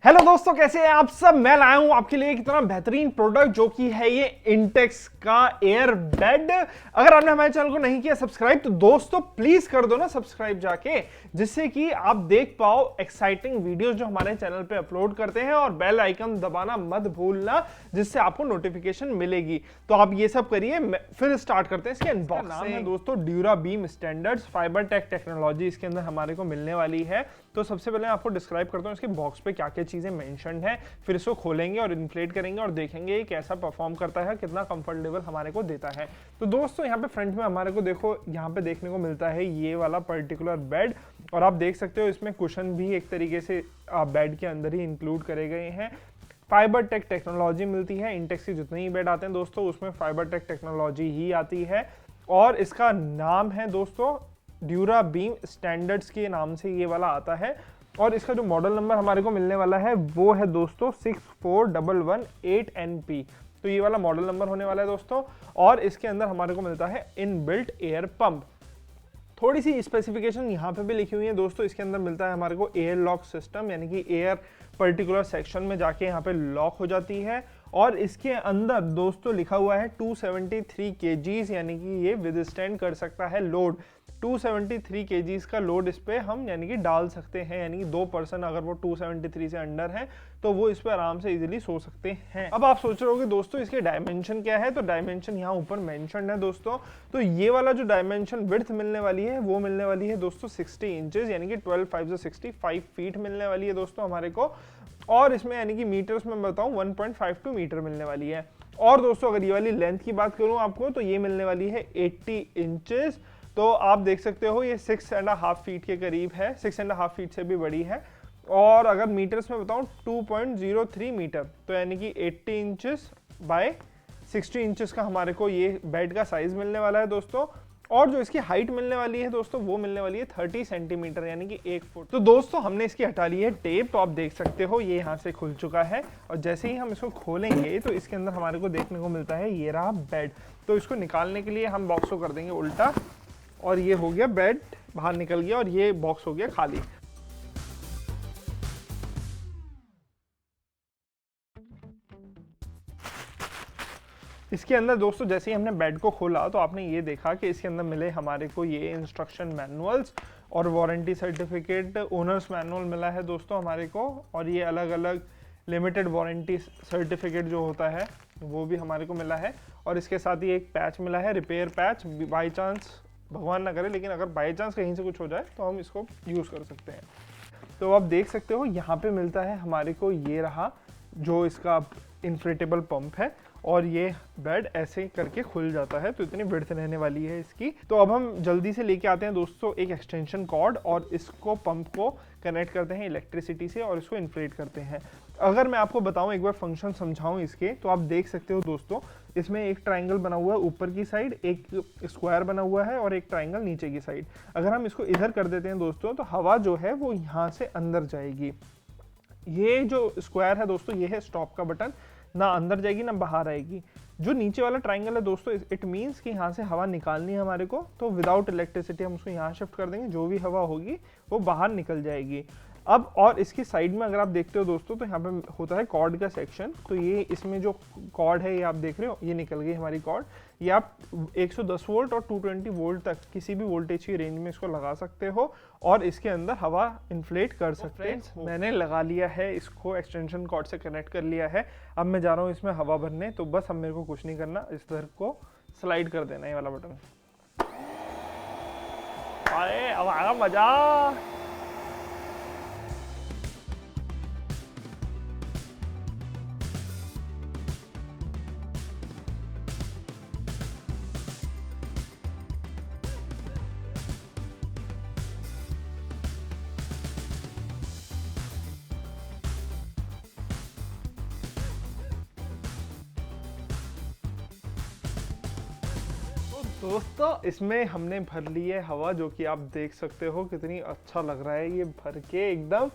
Hello दोस्तों, कैसे हैं आप सब। मैं लाया हूं आपके लिए एक इतना बेहतरीन प्रोडक्ट जो कि है ये इंटेक्स का एयर बेड। अगर आपने हमारे चैनल को नहीं किया सब्सक्राइब तो दोस्तों प्लीज कर दो ना सब्सक्राइब जाके, जिससे कि आप देख पाओ एक्साइटिंग वीडियोस जो हमारे चैनल पे अपलोड करते हैं। और बेल आइकन दबाना मत भूलना, जिससे आपको नोटिफिकेशन मिलेगी। तो आप ये सब करिए, फिर स्टार्ट करते हैं इसके अनबॉक्सिंग। नाम है दोस्तों dura beam standards fibre tech technology इसके अंदर हमारे को मिलने वाली है। तो सबसे पहले आपको डिस्क्राइब करता हूँ इसके बॉक्स पे क्या क्या चीजें मेंशन्ड है, फिर इसको खोलेंगे और इन्फ्लेट करेंगे और देखेंगे ये कैसा परफॉर्म करता है, कितना कंफर्टेबल हमारे को देता है। तो दोस्तों यहाँ पे फ्रंट में हमारे को देखो, यहाँ पे देखने को मिलता है ये वाला पर्टिकुलर बेड। और आप देख सकते हो इसमें कुशन भी एक तरीके से बेड के अंदर ही इंक्लूड करे गए हैं। फाइबर टेक टेक्नोलॉजी मिलती है। इंटेक्स के जितने ही बेड आते हैं दोस्तों उसमें फाइबर टेक टेक्नोलॉजी ही आती है। और इसका नाम है दोस्तों ड्यूरा बीम स्टैंडर्ड्स के नाम से ये वाला आता है। और इसका जो मॉडल नंबर हमारे को मिलने वाला है वो है दोस्तों 64118NP। तो ये वाला मॉडल नंबर होने वाला है दोस्तों। और इसके अंदर हमारे को मिलता है इनबिल्ट एयर पंप। थोड़ी सी स्पेसिफिकेशन यहाँ पे भी लिखी हुई है दोस्तों। इसके अंदर मिलता है हमारे को एयर लॉक सिस्टम, यानी कि एयर पर्टिकुलर सेक्शन में जाके यहाँ पे लॉक हो जाती है। और इसके अंदर दोस्तों लिखा हुआ है 273 kgs, यानी कि ये विदस्टैंड कर सकता है लोड। 273 kgs का लोड इस पे हम यानी कि डाल सकते हैं, यानी कि 2 पर्सन अगर वो 273 से अंडर है तो वो इस पे आराम से इजीली सो सकते हैं। अब आप सोच रहे होगे दोस्तों इसके डायमेंशन क्या है, तो डायमेंशन यहाँ ऊपर मेंशन है दोस्तों। तो ये वाला जो डायमेंशन विड्थ मिलने वाली है वो मिलने वाली है दोस्तों 60 इंचेस, यानी कि 12 5 65 फीट मिलने वाली है दोस्तों हमारे को। और इसमें यानी कि मीटर्स में बताऊं 1.52 मीटर मिलने वाली है। और दोस्तों अगर ये वाली लेंथ की बात करूं आपको तो ये मिलने वाली है 80 इंचेस। तो आप देख सकते हो ये 6.5 फीट के करीब है, 6.5 फीट से भी बड़ी है। और अगर मीटर्स में बताऊं 2.03 मीटर, तो यानी कि 80 इंचेस बाय 60 इंचेस का हमारे को ये बेड का साइज मिलने वाला है दोस्तों। और जो इसकी हाइट मिलने वाली है दोस्तों वो मिलने वाली है 30 सेंटीमीटर, यानी कि 1 फुट। तो दोस्तों हमने इसकी हटा ली है टेप, तो आप देख सकते हो ये यहाँ से खुल चुका है। और जैसे ही हम इसको खोलेंगे तो इसके अंदर हमारे को देखने को मिलता है ये रहा बेड। तो इसको निकालने के लिए हम बॉक्स को कर देंगे उल्टा, और ये हो गया बेड बाहर निकल गया और ये बॉक्स हो गया खाली। इसके अंदर दोस्तों जैसे ही हमने बेड को खोला तो आपने ये देखा कि इसके अंदर मिले हमारे को ये इंस्ट्रक्शन मैनुअल्स और वारंटी सर्टिफिकेट, ओनर्स मैनुअल मिला है दोस्तों हमारे को। और ये अलग अलग लिमिटेड वारंटी सर्टिफिकेट जो होता है वो भी हमारे को मिला है। और इसके साथ ही एक पैच मिला है, रिपेयर पैच। बाई चांस भगवान ना करे लेकिन अगर बाई चांस कहीं से कुछ हो जाए तो हम इसको यूज़ कर सकते हैं। तो आप देख सकते हो यहाँ पे मिलता है हमारे को ये रहा जो इसका इन्फ्लेटेबल पंप है। और ये बेड ऐसे करके खुल जाता है, तो इतनी विड्थ रहने वाली है इसकी। तो अब हम जल्दी से लेके आते हैं दोस्तों एक एक्सटेंशन कॉर्ड और इसको पंप को कनेक्ट करते हैं इलेक्ट्रिसिटी से और इसको इन्फ्लेट करते हैं। अगर मैं आपको बताऊं एक बार फंक्शन समझाऊं इसके, तो आप देख सकते हो दोस्तों इसमें एक ट्रायंगल बना हुआ है ऊपर की साइड, एक स्क्वायर बना हुआ है और एक ट्रायंगल नीचे की साइड। अगर हम इसको इधर कर देते हैं दोस्तों तो हवा जो है वो यहाँ से अंदर जाएगी। ये जो स्क्वायर है दोस्तों ये है स्टॉप का बटन, ना अंदर जाएगी ना बाहर आएगी। जो नीचे वाला ट्रायंगल है दोस्तों इट मीन्स कि यहाँ से हवा निकालनी है हमारे को, तो विदाउट इलेक्ट्रिसिटी हम उसको यहाँ शिफ्ट कर देंगे, जो भी हवा होगी वो बाहर निकल जाएगी। अब और इसकी साइड में अगर आप देखते हो दोस्तों तो यहाँ पे होता है कॉर्ड का सेक्शन। तो ये इसमें जो कॉर्ड है ये आप देख रहे हो, ये निकल गई हमारी कॉर्ड। ये आप 110 वोल्ट और 220 वोल्ट तक किसी भी वोल्टेज की रेंज में इसको लगा सकते हो और इसके अंदर हवा इन्फ्लेट कर सकते हैं। मैंने लगा लिया है इसको, एक्सटेंशन कॉर्ड से कनेक्ट कर लिया है। अब मैं जा रहा हूँ इसमें हवा भरने, तो बस अब मेरे को कुछ नहीं करना, इस तरह को स्लाइड कर देना ये वाला बटन। अरे अब आएगा मजा। दोस्तों इसमें हमने भर ली है हवा, जो कि आप देख सकते हो कितनी अच्छा लग रहा है ये भर के एकदम।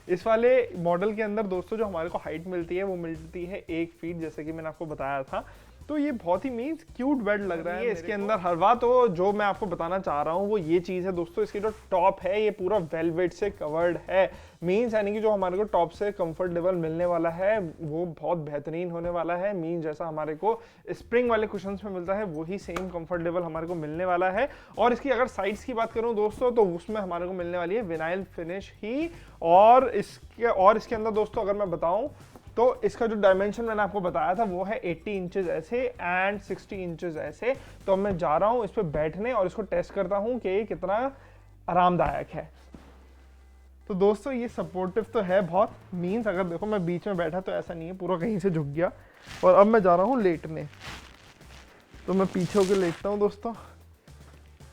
इस वाले मॉडल के अंदर दोस्तों जो हमारे को हाइट मिलती है वो मिलती है 1 फीट, जैसे कि मैंने आपको बताया था। तो ये बहुत ही मीन्स क्यूट बेड लग रहा है इसके अंदर हरवा। तो जो मैं आपको बताना चाह रहा हूँ वो ये चीज़ है दोस्तों, इसकी जो टॉप है ये पूरा वेलवेट से कवर्ड है। मीन्स यानी कि जो हमारे को टॉप से कंफर्ट लेवल मिलने वाला है वो बहुत बेहतरीन होने वाला है। मीन्स जैसा हमारे को स्प्रिंग वाले कुशन्स में मिलता है वही सेम कंफर्ट लेवल हमारे को मिलने वाला है। और इसकी अगर साइड्स की बात करूँ दोस्तों तो उसमें हमारे को मिलने वाली है विनाइल फिनिश ही। और इसके अंदर दोस्तों अगर मैं बताऊँ तो इसका जो डायमेंशन मैंने आपको बताया था वो है 80 इंचेस ऐसे एंड 60 इंचेस ऐसे। तो मैं जा रहा हूँ इस पर बैठने और इसको टेस्ट करता हूँ कि ये कितना आरामदायक है। तो दोस्तों ये सपोर्टिव तो है बहुत, मीन्स अगर देखो मैं बीच में बैठा तो ऐसा नहीं है पूरा कहीं से झुक गया। और अब मैं जा रहा हूँ लेटने, तो मैं पीछे होकर लेटता हूँ दोस्तों।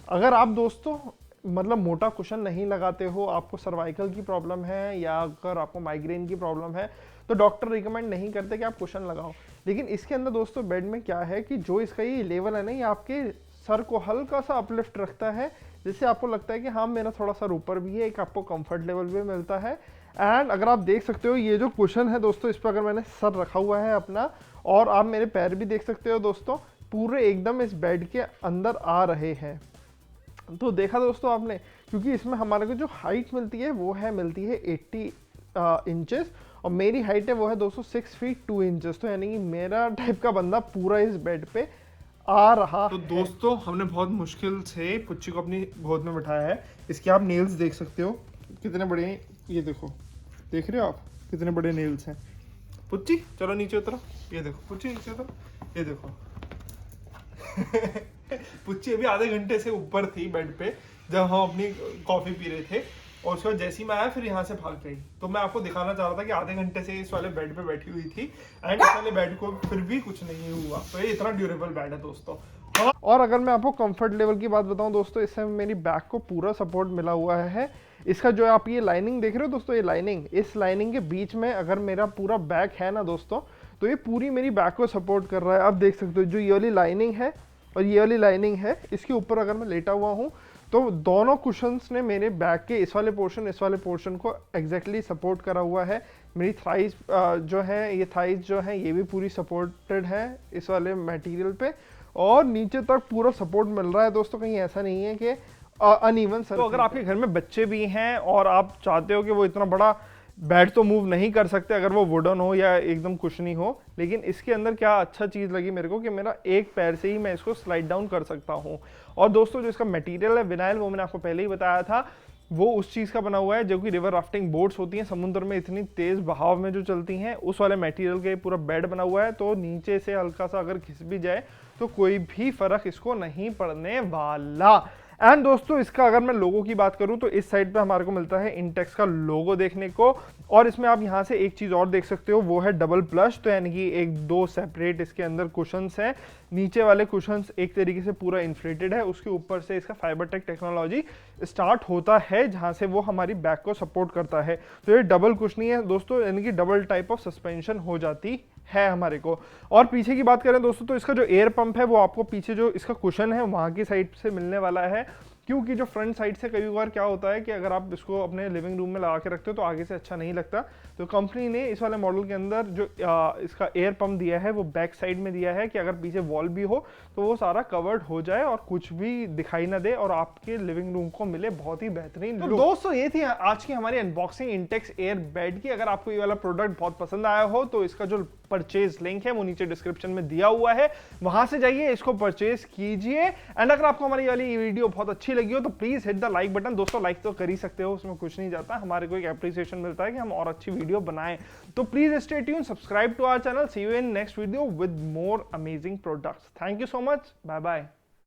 अगर आप दोस्तों मतलब मोटा कुशन नहीं लगाते हो, आपको सर्वाइकल की प्रॉब्लम है या अगर आपको माइग्रेन की प्रॉब्लम है तो डॉक्टर रिकमेंड नहीं करते कि आप कुशन लगाओ। लेकिन इसके अंदर दोस्तों बेड में क्या है कि जो इसका ये लेवल है ना, ये आपके सर को हल्का सा अपलिफ्ट रखता है, जिससे आपको लगता है कि हाँ मेरा थोड़ा सा ऊपर भी है, एक आपको कंफर्ट लेवल भी मिलता है। एंड अगर आप देख सकते हो ये जो कुशन है दोस्तों, इस पर अगर मैंने सर रखा हुआ है अपना और आप मेरे पैर भी देख सकते हो दोस्तों, पूरे एकदम इस बेड के अंदर आ रहे हैं। तो देखा दोस्तों आपने, क्योंकि इसमें हमारे को जो हाइट मिलती है वो है मिलती है 80 इंचेस और मेरी हाइट है वो है दोस्तों 6 फीट 2 इंचेस। तो यानी कि मेरा टाइप का बंदा पूरा इस बेड पे आ रहा तो है। दोस्तों हमने बहुत मुश्किल से पुच्ची को अपनी गोद में बिठाया है। इसके आप नेल्स देख सकते हो कितने बड़े हैं, ये देखो, देख रहे हो आप कितने बड़े नेल्स हैं। पुच्ची चलो नीचे उतरो, ये देखो पुच्ची नीचे उतरो, ये देखो पुच्ची अभी आधे घंटे से ऊपर थी बेड पे जब हम अपनी कॉफी पी रहे थे और उसके बाद जैसे ही मैं आया फिर यहाँ से भाग गई। तो मैं आपको दिखाना चाह रहा था कि आधे घंटे से इस वाले बेड पे बैठी हुई थी एंड इस वाले बेड को फिर भी कुछ नहीं हुआ। तो ये इतना ड्यूरेबल बेड है दोस्तों। और अगर मैं आपको कंफर्ट लेवल की बात बताऊं दोस्तों, इससे मेरी बैक को पूरा सपोर्ट मिला हुआ है। इसका जो आप ये लाइनिंग देख रहे हो दोस्तों, ये लाइनिंग, इस लाइनिंग के बीच में अगर मेरा पूरा बैक है ना दोस्तों, तो ये पूरी मेरी बैक को सपोर्ट कर रहा है। आप देख सकते हो जो ये वाली लाइनिंग है और ये वाली लाइनिंग है, इसके ऊपर अगर मैं लेटा हुआ हूँ तो दोनों कुशन्स ने मेरे बैक के इस वाले पोर्शन को एग्जैक्टली सपोर्ट करा हुआ है। मेरी थाइज जो है, ये थाइज जो है ये भी पूरी सपोर्टेड है इस वाले मटेरियल पे और नीचे तक पूरा सपोर्ट मिल रहा है दोस्तों। कहीं ऐसा नहीं है कि अनइवन। तो अगर आपके घर में बच्चे भी हैं और आप चाहते हो कि वो इतना बड़ा बेड तो मूव नहीं कर सकते अगर वो वुडन हो या एकदम कुशनी हो, लेकिन इसके अंदर क्या अच्छा चीज़ लगी मेरे को कि मेरा एक पैर से ही मैं इसको स्लाइड डाउन कर सकता हूँ। और दोस्तों जो इसका मटेरियल है विनाइल, वो मैंने आपको पहले ही बताया था, वो उस चीज़ का बना हुआ है जो कि रिवर राफ्टिंग बोट्स होती हैं समुद्र में इतनी तेज़ बहाव में जो चलती हैं, उस वाले मटेरियल के पूरा बेड बना हुआ है। तो नीचे से हल्का सा अगर खिस भी जाए तो कोई भी फर्क इसको नहीं पड़ने वाला। एंड दोस्तों इसका अगर मैं लोगो की बात करूं तो इस साइड पे हमारे को मिलता है इंटेक्स का लोगो देखने को और इसमें आप यहां से एक चीज़ और देख सकते हो, वो है डबल प्लश। तो यानी कि एक दो सेपरेट इसके अंदर कुशंस हैं। नीचे वाले कुशंस एक तरीके से पूरा इन्फ्लेटेड है, उसके ऊपर से इसका फाइबर टेक टेक्नोलॉजी स्टार्ट होता है जहां से वो हमारी बैक को सपोर्ट करता है। तो ये डबल कुशनी है दोस्तों, यानी कि डबल टाइप ऑफ सस्पेंशन हो जाती है हमारे को। और पीछे की बात करें दोस्तों तो इसका जो एयर पंप है वो आपको पीछे जो इसका कुशन है वहां की साइड से मिलने वाला है, क्योंकि जो फ्रंट साइड से कई बार क्या होता है कि अगर आप इसको अपने लिविंग रूम में लगा के रखते हो तो आगे से अच्छा नहीं लगता। तो कंपनी ने इस वाले मॉडल के अंदर जो इसका एयर पंप दिया है वो बैक साइड में दिया है कि अगर पीछे वॉल भी हो तो वो सारा कवर्ड हो जाए और कुछ भी दिखाई ना दे और आपके लिविंग रूम को मिले बहुत ही बेहतरीन। तो दोस्तों ये थी आज की हमारी अनबॉक्सिंग इंटेक्स एयर बेड की। अगर आपको ये वाला प्रोडक्ट बहुत पसंद आया हो तो इसका जो परचेज लिंक है वो नीचे डिस्क्रिप्शन में दिया हुआ है, वहां से जाइए इसको परचेज कीजिए। एंड अगर आपको हमारी वाली वीडियो बहुत अच्छी लगी हो तो please hit the like button. दोस्तों लाइक तो कर ही सकते हो, उसमें कुछ नहीं जाता, हमारे को एक एप्रिसिएशन मिलता है कि हम और अच्छी वीडियो बनाएं। तो please stay tune, subscribe to our channel, see you in next video with more amazing products. Thank you so much, bye bye.